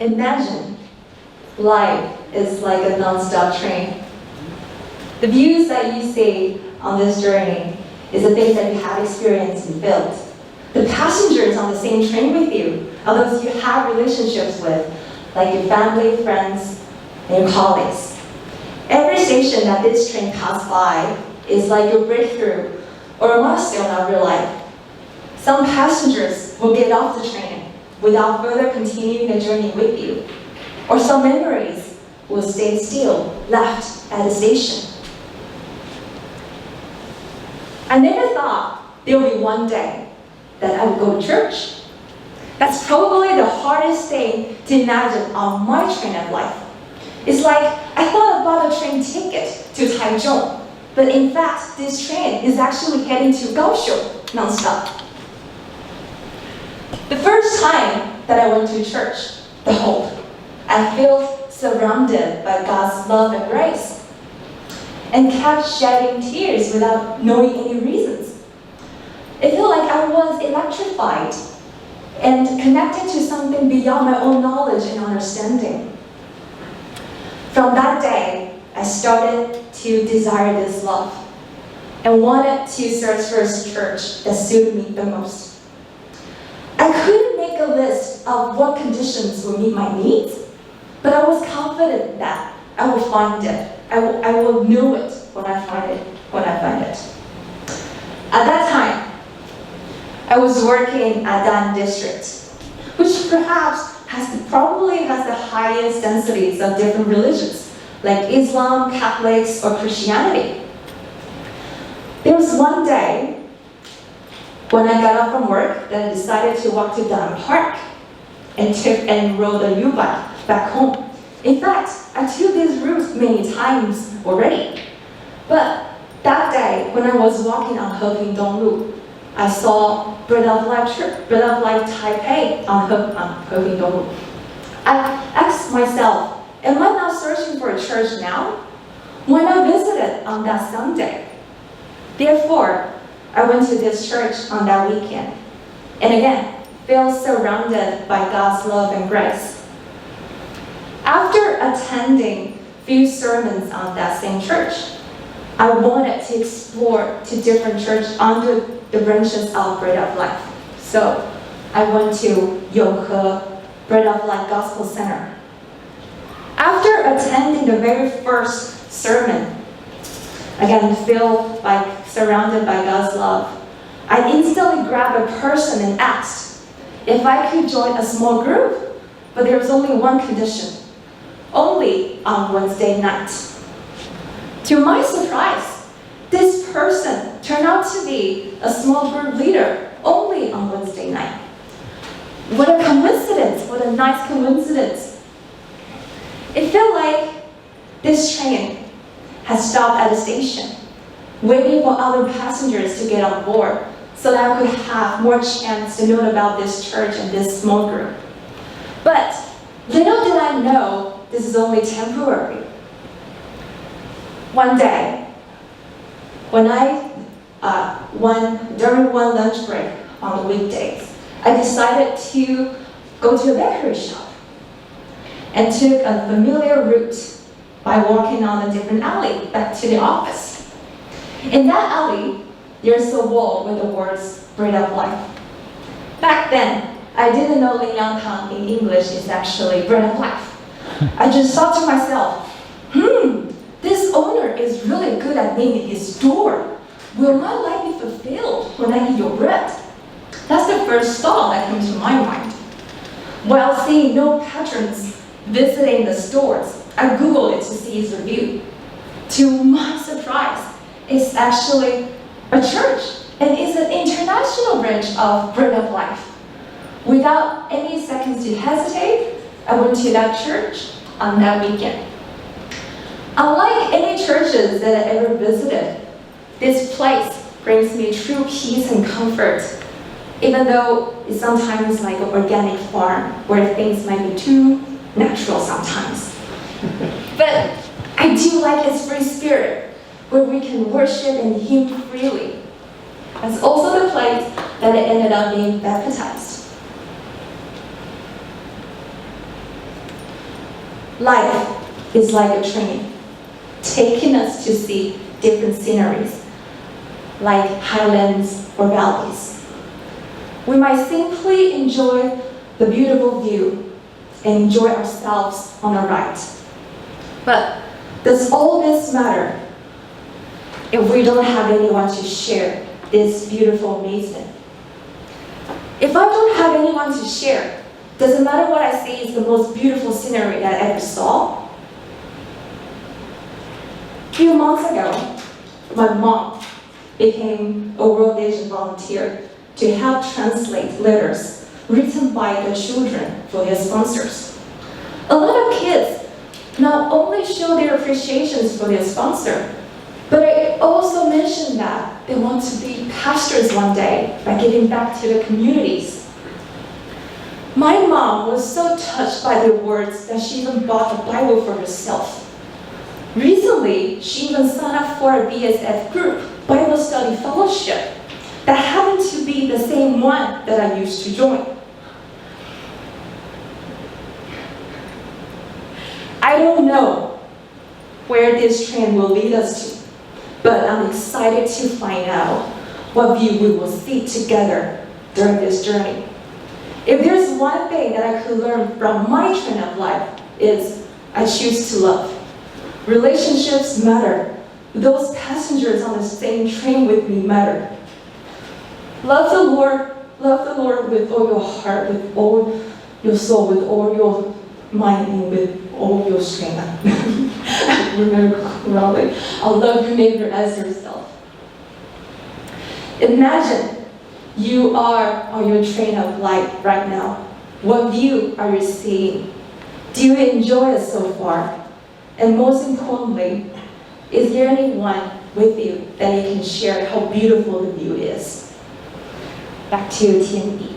imagine life is like a non-stop train. The views that you see on this journey is the things that you have experienced and felt. The passengers on the same train with you are those you have relationships with, like your family, friends, and your colleagues. Every station that this train passes by is like your breakthrough or a milestone of your life. Some passengers will get off the train without further continuing the journey with you, or some memories will stay still, left at the station. I never thought there would be one day that I would go to church. That's probably the hardest thing to imagine on my train of life. It's like I thought I bought a train ticket to Taiwan, but in fact, this train is actually heading to Kaohsiung non-stop. The first time that I went to church, the hope, I felt surrounded by God's love and grace, and kept shedding tears without knowing any reasons. It felt like I was electrified and connected to something beyond my own knowledge and understanding. From that day, I started to desire this love and wanted to search for a church that suited me the most. I couldn't make a list of what conditions would meet my needs, but I was confident that I will find it. I will know it when I find it. At that time, I was working at Dan District, which perhaps probably has the highest densities of different religions, like Islam, Catholics, or Christianity. There was one day when I got off from work that I decided to walk to Dan Park and rode a U-bike back home. In fact, I took this route many times already. But that day, when I was walking on Heping Donglu, I saw Bread of Life Taipei on Heping Donglu. I asked myself, am I not searching for a church now? Why not visit it on that Sunday? Therefore, I went to this church on that weekend, and again, felt surrounded by God's love and grace. After attending few sermons on that same church, I wanted to explore to different churches under the branches of Bread of Life. So I went to Yonghe Bread of Life Gospel Center. After attending the very first sermon, again, feel like surrounded by God's love, I instantly grabbed a person and asked if I could join a small group, but there was only one condition: only on Wednesday night. To my surprise, this person turned out to be a small group leader only on Wednesday night. What a coincidence, what a nice coincidence. It felt like this train had stopped at a station, waiting for other passengers to get on board so that I could have more chance to know about this church and this small group. But little did I know this is only temporary. One day, during one lunch break on the weekdays, I decided to go to a bakery shop and took a familiar route by walking on a different alley back to the office. In that alley, there's a wall with the words Bread of Life. Back then, I didn't know Lin in English is actually Bread of Life. I just thought to myself, this owner is really good at naming his store. Will my life be fulfilled when I eat your bread? That's the first thought that came to my mind. While seeing no patrons visiting the stores, I Googled it to see its review. To my surprise, it's actually a church, and it's an international branch of Bread of Life. Without any seconds to hesitate, I went to that church on that weekend. Unlike any churches that I ever visited, this place brings me true peace and comfort, even though it's sometimes like an organic farm where things might be too natural sometimes. But I do like its free spirit, where we can worship and hymn freely. It's also the place that I ended up being baptized. Life is like a train, taking us to see different sceneries, like highlands or valleys. We might simply enjoy the beautiful view and enjoy ourselves on the ride. But does all this matter if we don't have anyone to share this beautiful amazement? If I don't have anyone to share, does it matter what I say is the most beautiful scenery that I ever saw? A few months ago, my mom became a World Vision volunteer to help translate letters written by the children for their sponsors. A lot of kids not only show their appreciations for their sponsor, but they also mention that they want to be pastors one day by giving back to the communities. My mom was so touched by their words that she even bought a Bible for herself. Recently, she even signed up for a BSF group, Bible Study Fellowship, that happened to be the same one that I used to join. I don't know where this train will lead us to, but I'm excited to find out what view we will see together during this journey. If there's one thing that I could learn from my train of life, is I choose to love. Relationships matter. Those passengers on the same train with me matter. Love the Lord with all your heart, with all your soul, with all your mind, and with all your strength. I remember wrongly. I'll love your neighbor as yourself. Imagine you are on your train of life right now. What view are you seeing? Do you enjoy it so far? And most importantly, is there anyone with you that you can share how beautiful the view is? Back to you, Tian Yi.